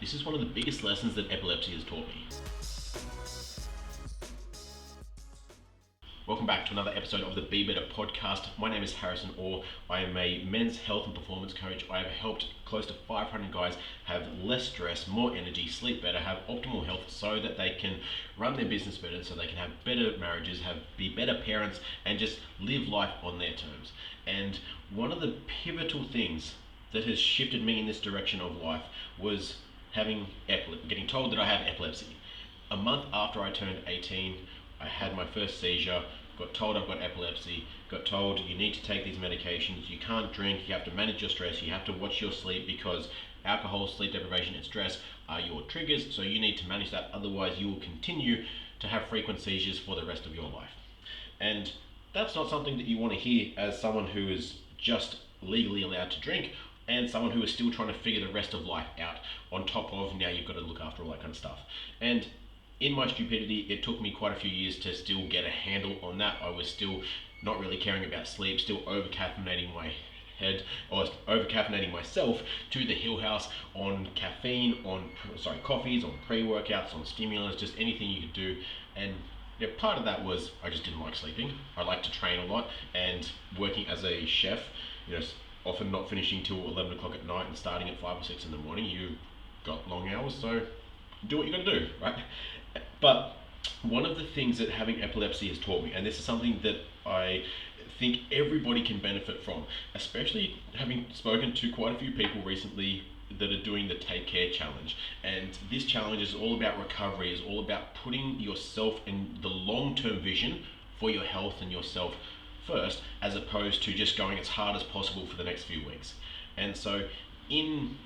This is one of the biggest lessons that epilepsy has taught me. Welcome back to another episode of the Be Better podcast. My name is Harrison Orr. I am a men's health and performance coach. I have helped close to 500 guys have less stress, more energy, sleep better, have optimal health so that they can run their business better, so they can have better marriages, be better parents, and just live life on their terms. And one of the pivotal things that has shifted me in this direction of life was getting told that I have epilepsy. A month after I turned 18, I had my first seizure, got told I've got epilepsy, got told you need to take these medications, you can't drink, you have to manage your stress, you have to watch your sleep because alcohol, sleep deprivation, and stress are your triggers, so you need to manage that, otherwise you will continue to have frequent seizures for the rest of your life. And that's not something that you want to hear as someone who is just legally allowed to drink and someone who is still trying to figure the rest of life out, on top of now you've got to look after all that kind of stuff. And in my stupidity, it took me quite a few years to still get a handle on that. I was still not really caring about sleep, still over-caffeinating my head, or over-caffeinating myself to the hill house on caffeine, coffees, on pre-workouts, on stimulants, just anything you could do. And part of that was I just didn't like sleeping. I like to train a lot, and working as a chef, often not finishing till 11 o'clock at night and starting at 5 or 6 in the morning. You got long hours, so do what you got to do, right? But one of the things that having epilepsy has taught me, and this is something that I think everybody can benefit from, especially having spoken to quite a few people recently that are doing the Take Care challenge. And this challenge is all about recovery, is all about putting yourself in the long-term vision for your health and yourself first, as opposed to just going as hard as possible for the next few weeks. And so in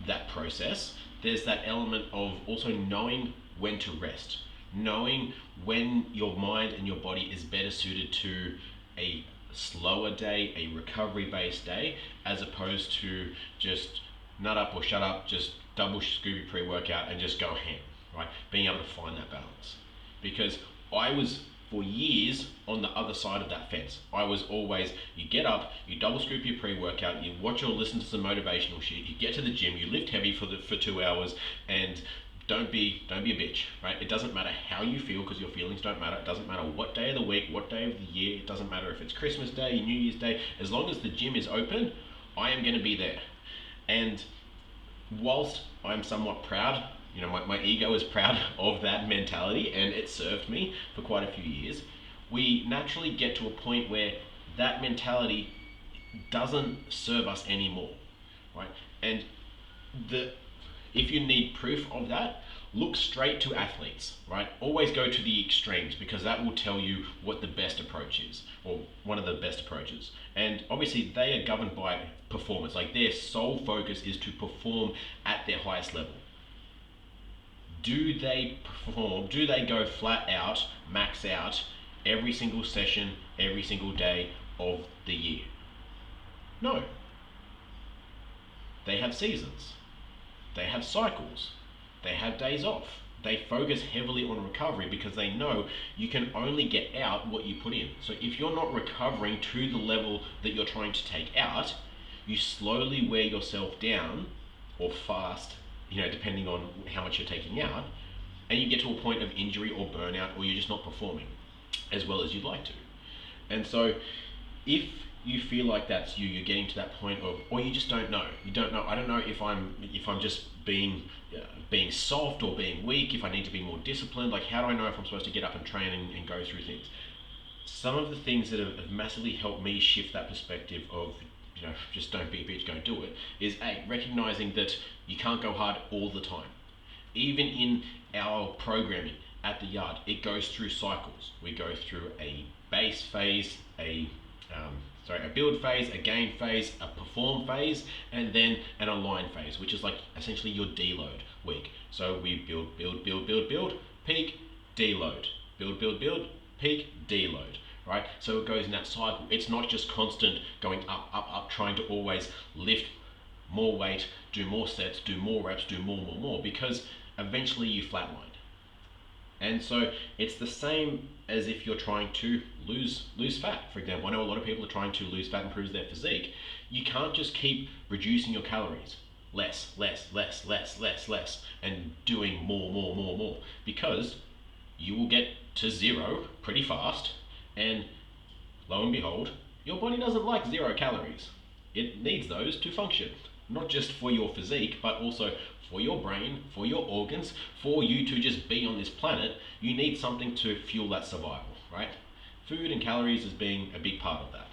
that process, there's that element of also knowing when to rest, knowing when your mind and your body is better suited to a slower day, a recovery-based day, as opposed to just nut up or shut up, just double scoop your pre-workout and just go ham, right? Being able to find that balance. Because I was for years on the other side of that fence. I was always, you get up, you double scoop your pre-workout, you watch or listen to some motivational shit, you get to the gym, you lift heavy for 2 hours, and don't be a bitch, right? It doesn't matter how you feel, because your feelings don't matter. It doesn't matter what day of the week, what day of the year. It doesn't matter if it's Christmas Day, New Year's Day. As long as the gym is open, I am going to be there. And whilst I'm somewhat proud, my ego is proud of that mentality, and it served me for quite a few years, we naturally get to a point where that mentality doesn't serve us anymore, right? And if you need proof of that, look straight to athletes, right? Always go to the extremes, because that will tell you what the best approach is, or one of the best approaches. And obviously they are governed by performance. Like, their sole focus is to perform at their highest level. Do they perform? Do they go flat out, max out every single session, every single day of the year? No. They have seasons. They have cycles. They have days off. They focus heavily on recovery, because they know you can only get out what you put in. So if you're not recovering to the level that you're trying to take out, you slowly wear yourself down, or fast, depending on how much you're taking out, and you get to a point of injury or burnout, or you're just not performing as well as you'd like to. And so if you feel like that's you're getting to that point of, or you just don't know. You don't know. I don't know if I'm just being soft or being weak, if I need to be more disciplined. Like, how do I know if I'm supposed to get up and train and go through things? Some of the things that have massively helped me shift that perspective of, just don't be a bitch, go do it, is recognizing that you can't go hard all the time. Even in our programming at the yard, it goes through cycles. We go through a base phase, a build phase, a gain phase, a perform phase, and then an align phase, which is like essentially your deload week. So we build, peak, deload, build, peak, deload, right? So it goes in that cycle. It's not just constant going up, trying to always lift more weight, do more sets, do more reps, do more, because eventually you flatline. And so it's the same as if you're trying to lose fat, for example. I know a lot of people are trying to lose fat and improve their physique. You can't just keep reducing your calories. less, less, less, less, less, less, and doing more, more, more, more, because you will get to zero pretty fast, and lo and behold, your body doesn't like 0 calories. It needs those to function, not just for your physique, but also for your brain, for your organs, for you to just be on this planet. You need something to fuel that survival, right? Food and calories is being a big part of that.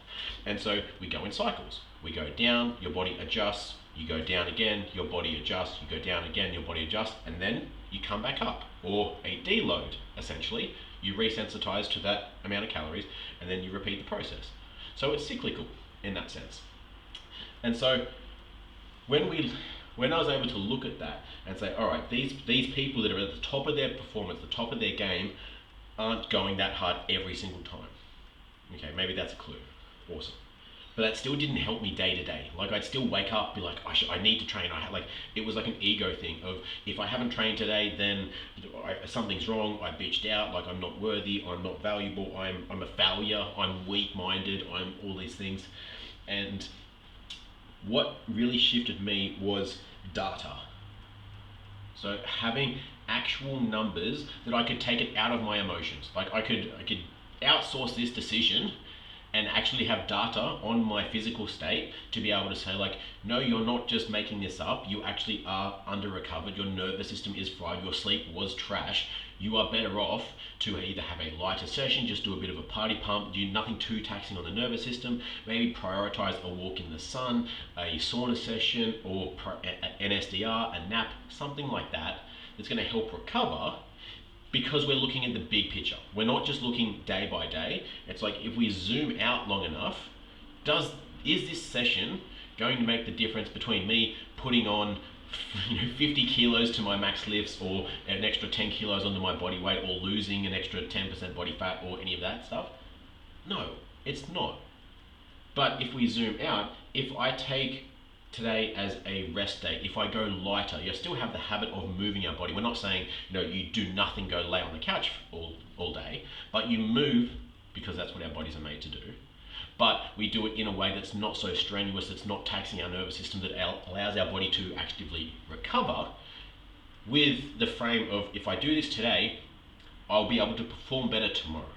And so we go in cycles. We go down, your body adjusts, you go down again, your body adjusts, you go down again, your body adjusts, and then you come back up, or a deload, essentially. You resensitize to that amount of calories, and then you repeat the process. So it's cyclical in that sense. And so when I was able to look at that and say, all right, these people that are at the top of their performance, the top of their game, aren't going that hard every single time. Okay, maybe that's a clue. Awesome. But that still didn't help me day to day. Like, I'd still wake up, be like, I need to train. It was like an ego thing of, if I haven't trained today, then something's wrong. I bitched out, like I'm not worthy, I'm not valuable, I'm a failure, I'm weak-minded, I'm all these things. And what really shifted me was data. So having actual numbers that I could take it out of my emotions. Like I could outsource this decision and actually have data on my physical state to be able to say, like, no, you're not just making this up. You actually are under recovered. Your nervous system is fried. Your sleep was trash. You are better off to either have a lighter session, just do a bit of a party pump, do nothing too taxing on the nervous system, maybe prioritize a walk in the sun, a sauna session, or an SDR, a nap, something like that, that's going to help recover, because we're looking at the big picture. We're not just looking day by day. It's like, if we zoom out long enough, is this session going to make the difference between me putting on 50 kilos to my max lifts, or an extra 10 kilos onto my body weight, or losing an extra 10% body fat, or any of that stuff? No, it's not. But if we zoom out, if I take today as a rest day, if I go lighter, you still have the habit of moving our body. We're not saying, you do nothing, go lay on the couch all day, but you move, because that's what our bodies are made to do. But we do it in a way that's not so strenuous, that's not taxing our nervous system, that allows our body to actively recover, with the frame of, if I do this today, I'll be able to perform better tomorrow.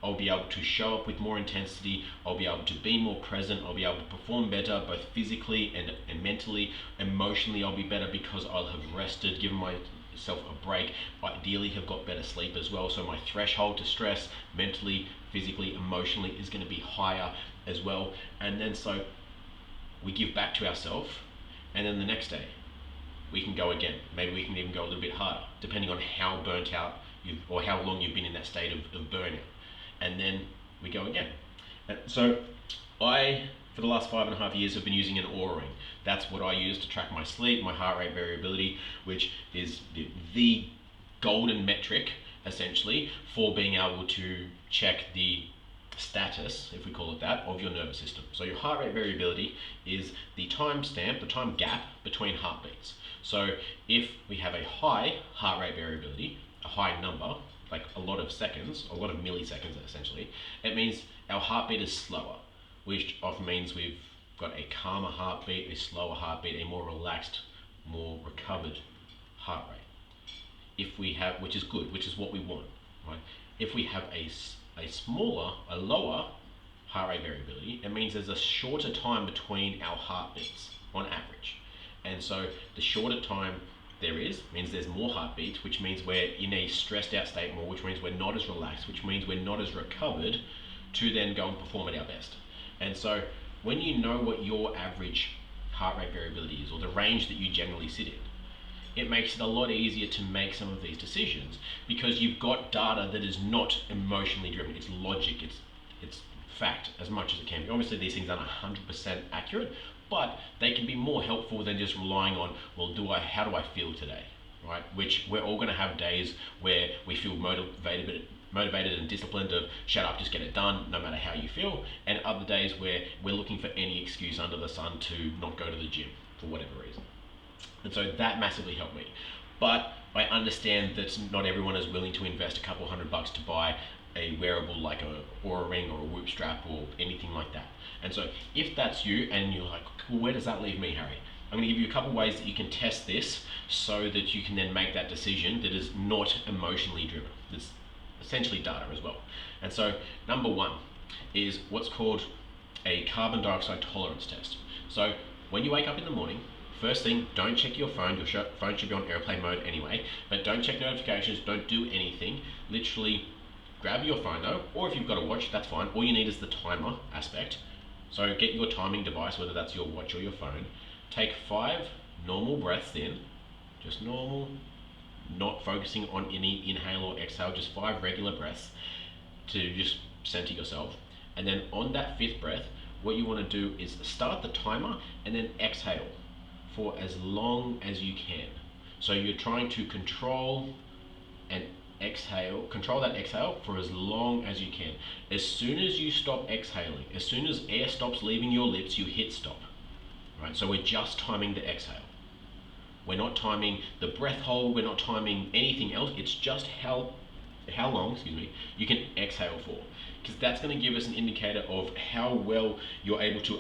I'll be able to show up with more intensity, I'll be able to be more present, I'll be able to perform better, both physically and mentally. Emotionally, I'll be better because I'll have rested, given myself a break, ideally have got better sleep as well, so my threshold to stress, mentally, physically, emotionally, is going to be higher as well. And then so we give back to ourselves, and then the next day we can go again. Maybe we can even go a little bit harder, depending on how burnt out or how long you've been in that state of burnout. And then we go again. And so I, for the last 5.5 years, have been using an Oura ring. That's what I use to track my sleep, my heart rate variability, which is the golden metric, essentially, for being able to check the status, if we call it that, of your nervous system. So your heart rate variability is the time stamp, the time gap between heartbeats. So if we have a high heart rate variability, a high number, like a lot of seconds, a lot of milliseconds essentially, it means our heartbeat is slower, which often means we've got a calmer heartbeat, a slower heartbeat, a more relaxed, more recovered heart rate. If we have, which is good, which is what we want, right? If we have a lower heart rate variability, it means there's a shorter time between our heartbeats on average. And so the shorter time there means there's more heartbeats, which means we're in a stressed out state more, which means we're not as relaxed, which means we're not as recovered to then go and perform at our best. And so when you know what your average heart rate variability is, or the range that you generally sit in, it makes it a lot easier to make some of these decisions, because you've got data that is not emotionally driven. It's logic, it's fact as much as it can be. Obviously these things aren't 100% accurate, but they can be more helpful than just relying on, well, how do I feel today, right? Which we're all going to have days where we feel motivated and disciplined of shut up, just get it done, no matter how you feel, and other days where we're looking for any excuse under the sun to not go to the gym for whatever reason. And so that massively helped me. But I understand that not everyone is willing to invest a couple $100 to buy a wearable like a Oura ring or a Whoop strap or anything like that. And so if that's you and you're like, well, where does that leave me, Harry? I'm going to give you a couple ways that you can test this so that you can then make that decision that is not emotionally driven. It's essentially data as well. And so, number one is what's called a carbon dioxide tolerance test. So, when you wake up in the morning, first thing, don't check your phone. Your phone should be on airplane mode anyway, but don't check notifications, don't do anything. Literally grab your phone though, or if you've got a watch, that's fine. All you need is the timer aspect. So get your timing device, whether that's your watch or your phone. Take 5 normal breaths in, just normal, not focusing on any inhale or exhale, just 5 regular breaths to just center yourself. And then on that 5th breath, what you want to do is start the timer and then exhale for as long as you can. So you're trying to control that exhale for as long as you can. As soon as you stop exhaling, as soon as air stops leaving your lips, you hit stop. Right? So we're just timing the exhale. We're not timing the breath hold, we're not timing anything else. It's just how long, you can exhale for. Because that's going to give us an indicator of how well you're able to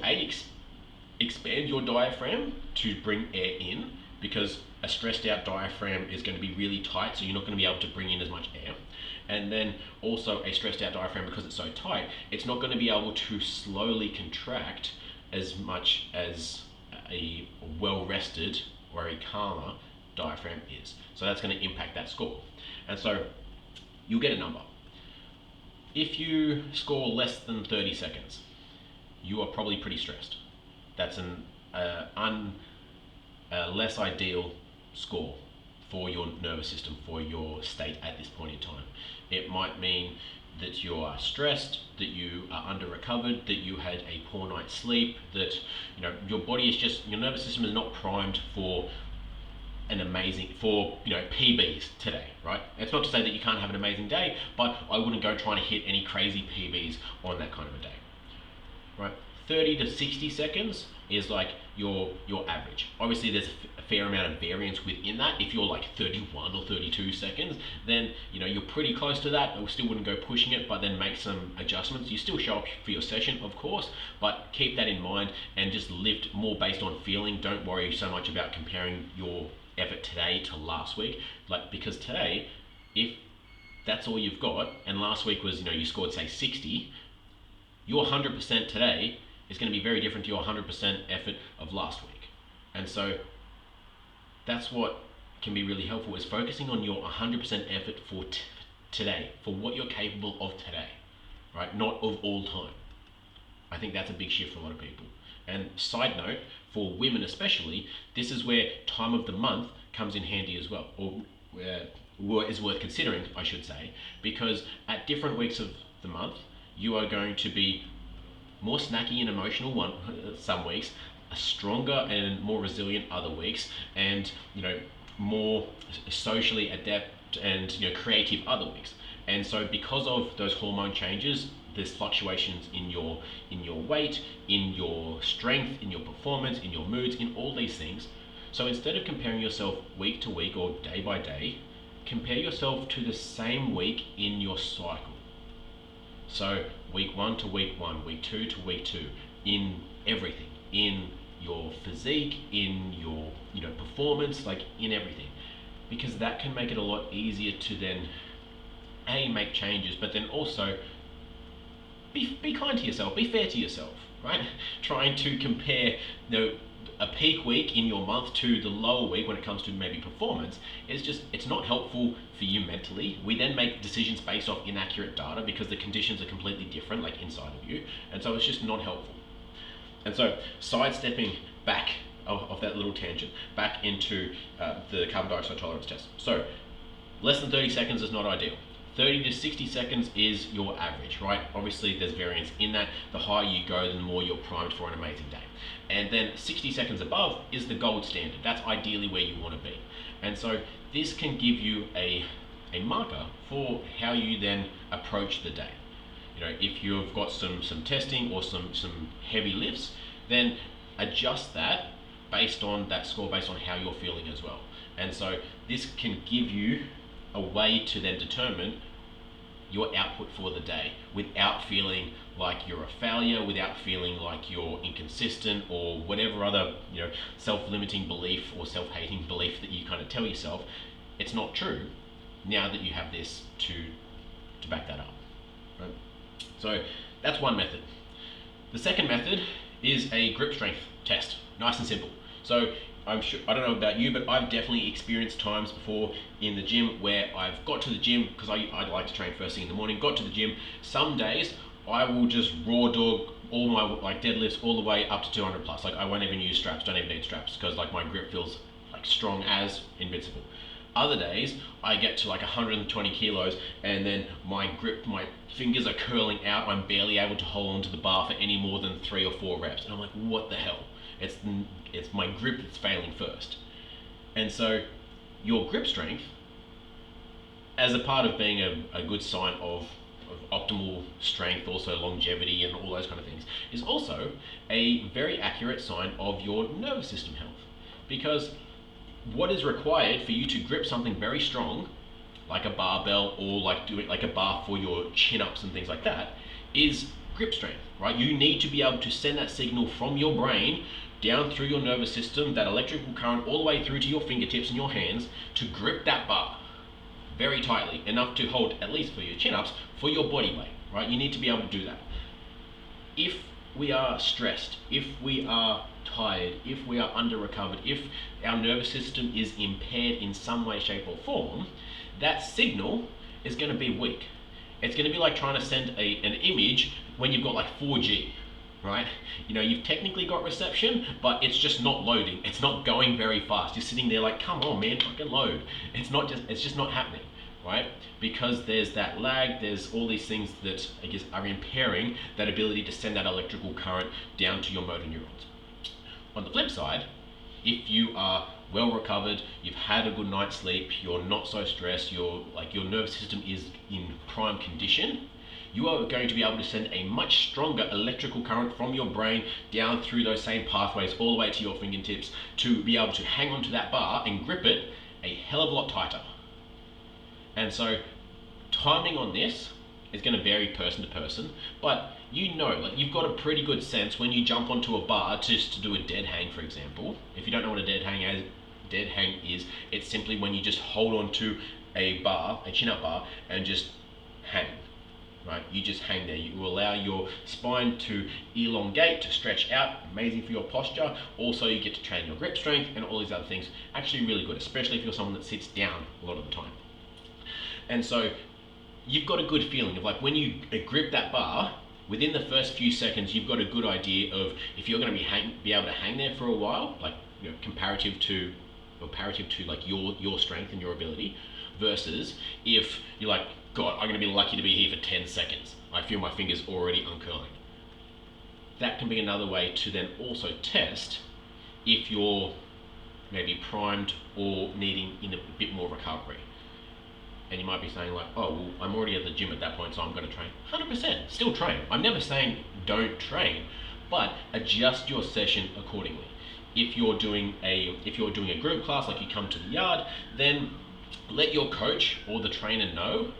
expand your diaphragm to bring air in, because a stressed out diaphragm is going to be really tight, so you're not going to be able to bring in as much air. And then also a stressed out diaphragm, because it's so tight, it's not going to be able to slowly contract as much as a well-rested or a calmer diaphragm is. So that's going to impact that score. And so you'll get a number. If you score less than 30 seconds, you are probably pretty stressed. That's a less ideal score for your nervous system, for your state at this point in time. It might mean that you are stressed, that you are under recovered, that you had a poor night's sleep, that your body is just, your nervous system is not primed for PBs today, right? It's not to say that you can't have an amazing day, but I wouldn't go trying to hit any crazy PBs on that kind of a day, right? 30 to 60 seconds is like your average. Obviously there's a fair amount of variance within that. If you're like 31 or 32 seconds, then you're pretty close to that. I still wouldn't go pushing it, but then make some adjustments. You still show up for your session, of course, but keep that in mind and just lift more based on feeling. Don't worry so much about comparing your effort today to last week, because today, if that's all you've got, and last week was you scored say 60, your 100% today is going to be very different to your 100% effort of last week. And so that's what can be really helpful, is focusing on your 100% effort for today, for what you're capable of today, right? Not of all time. I think that's a big shift for a lot of people. And side note, for women especially, this is where time of the month comes in handy as well, or is worth considering, I should say, because at different weeks of the month, you are going to be more snacky and emotional some weeks, stronger and more resilient other weeks, and more socially adept and creative other weeks. And so because of those hormone changes, there's fluctuations in your weight, in your strength, in your performance, in your moods, in all these things. So instead of comparing yourself week to week or day by day, compare yourself to the same week in your cycle. So week 1 to week 1, week 2 to week 2, in everything, in your physique, in your performance, in everything, because that can make it a lot easier to then make changes, but then also be kind to yourself, be fair to yourself, right? Trying to compare a peak week in your month to the lower week when it comes to maybe performance, it's not helpful for you mentally. We then make decisions based off inaccurate data because the conditions are completely different, inside of you, and so it's just not helpful. And so sidestepping back of that little tangent, back into the carbon dioxide tolerance test. So less than 30 seconds is not ideal. 30 to 60 seconds is your average, right? Obviously there's variance in that. The higher you go, the more you're primed for an amazing day. And then 60 seconds above is the gold standard. That's ideally where you want to be. And so this can give you a marker for how you then approach the day. If you've got some testing or some heavy lifts, then adjust that based on that score, based on how you're feeling as well. And so this can give you a way to then determine your output for the day without feeling like you're a failure, without feeling like you're inconsistent or whatever other self-limiting belief or self-hating belief that you kind of tell yourself. It's not true now that you have this to back that up, right? So that's one method. The second method is a grip strength test. Nice and simple. So I don't know about you, but I've definitely experienced times before in the gym where I've got to the gym, because I like to train first thing in the morning, got to the gym. Some days I will just raw dog all my deadlifts all the way up to 200 plus. I won't even use straps, don't even need straps, because my grip feels strong as invincible. Other days I get to 120 kilos and then my fingers are curling out. I'm barely able to hold onto the bar for any more than 3 or 4 reps, and I'm like, what the hell? It's my grip that's failing first. And so your grip strength, as a part of being a good sign of optimal strength, also longevity and all those kind of things, is also a very accurate sign of your nervous system health. Because what is required for you to grip something very strong, like a barbell or doing a bar for your chin-ups and things like that, is grip strength, right? You need to be able to send that signal from your brain down through your nervous system, that electrical current all the way through to your fingertips and your hands, to grip that bar very tightly, enough to hold, at least for your chin-ups, for your body weight, right? You need to be able to do that. If we are stressed, if we are tired, if we are under-recovered, if our nervous system is impaired in some way, shape or form, that signal is going to be weak. It's going to be like trying to send an image when you've got 4G, right? You've technically got reception, but it's just not loading. It's not going very fast. You're sitting there come on, man, fucking load. It's just not happening, right? Because there's that lag, there's all these things that I guess are impairing that ability to send that electrical current down to your motor neurons. On the flip side, if you are well recovered, you've had a good night's sleep, you're not so stressed, your nervous system is in prime condition, you are going to be able to send a much stronger electrical current from your brain down through those same pathways all the way to your fingertips to be able to hang onto that bar and grip it a hell of a lot tighter. And so timing on this is going to vary person to person, but you've got a pretty good sense when you jump onto a bar just to do a dead hang, for example. If you don't know what a dead hang is, it's simply when you just hold onto a bar, a chin-up bar, and just hang, right? You just hang there. You will allow your spine to elongate, to stretch out, amazing for your posture. Also, you get to train your grip strength and all these other things. Actually really good, especially if you're someone that sits down a lot of the time. And so you've got a good feeling of when you grip that bar, within the first few seconds, you've got a good idea of if you're going to be able to hang there for a while, comparative to your strength and your ability, versus if you're God, I'm going to be lucky to be here for 10 seconds. I feel my fingers already uncurling. That can be another way to then also test if you're maybe primed or needing in a bit more recovery. And you might be saying oh, well, I'm already at the gym at that point, so I'm going to train. 100%, still train. I'm never saying don't train, but adjust your session accordingly. If you're doing a group class, you come to the yard, then let your coach or the trainer know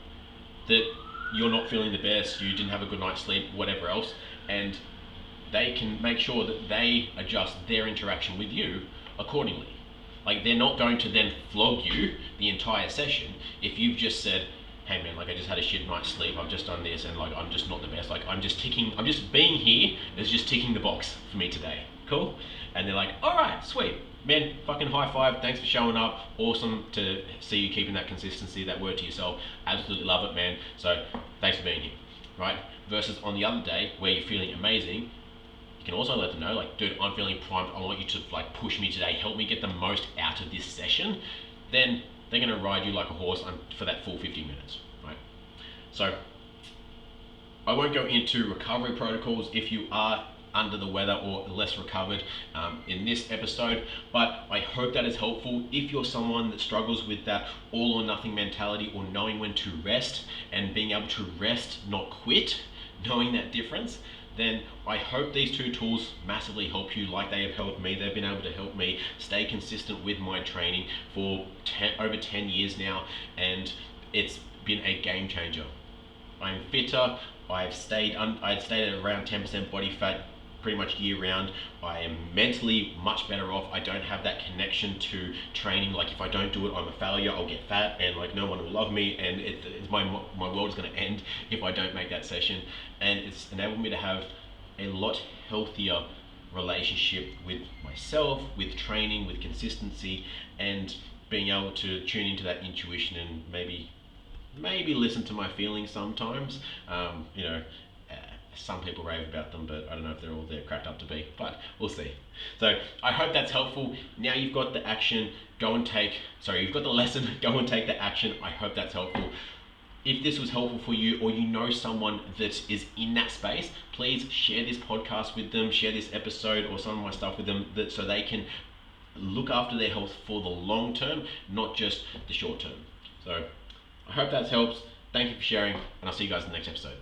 that you're not feeling the best, you didn't have a good night's sleep, whatever else, and they can make sure that they adjust their interaction with you accordingly. They're not going to then flog you the entire session if you've just said, hey man, I just had a shit night's sleep, I've just done this, and I'm just not the best. I'm just being here is just ticking the box for me today. Cool? And they're alright, sweet. Man, fucking high five, thanks for showing up. Awesome to see you keeping that consistency, that word to yourself. Absolutely love it, man. So thanks for being here, right? Versus on the other day where you're feeling amazing, you can also let them know, dude, I'm feeling primed. I want you to push me today. Help me get the most out of this session. Then they're going to ride you like a horse for that full 50 minutes, right? So I won't go into recovery protocols if you are under the weather or less recovered in this episode, but I hope that is helpful. If you're someone that struggles with that all or nothing mentality, or knowing when to rest and being able to rest, not quit, knowing that difference, then I hope these 2 tools massively help you like they have helped me. They've been able to help me stay consistent with my training for over 10 years now, and it's been a game changer. I'm fitter. I'd stayed at around 10% body fat pretty much year round. I am mentally much better off. I don't have that connection to training. Like if I don't do it, I'm a failure. I'll get fat, and like no one will love me, and my world is going to end if I don't make that session. And it's enabled me to have a lot healthier relationship with myself, with training, with consistency, and being able to tune into that intuition and maybe listen to my feelings sometimes. Some people rave about them, but I don't know if they're all there cracked up to be, but we'll see. So I hope that's helpful. Now you've got the action, you've got the lesson, go and take the action. I hope that's helpful. If this was helpful for you, or you know someone that is in that space, please share this podcast with them, share this episode or some of my stuff with them, so they can look after their health for the long term, not just the short term. So I hope that helps. Thank you for sharing, and I'll see you guys in the next episode.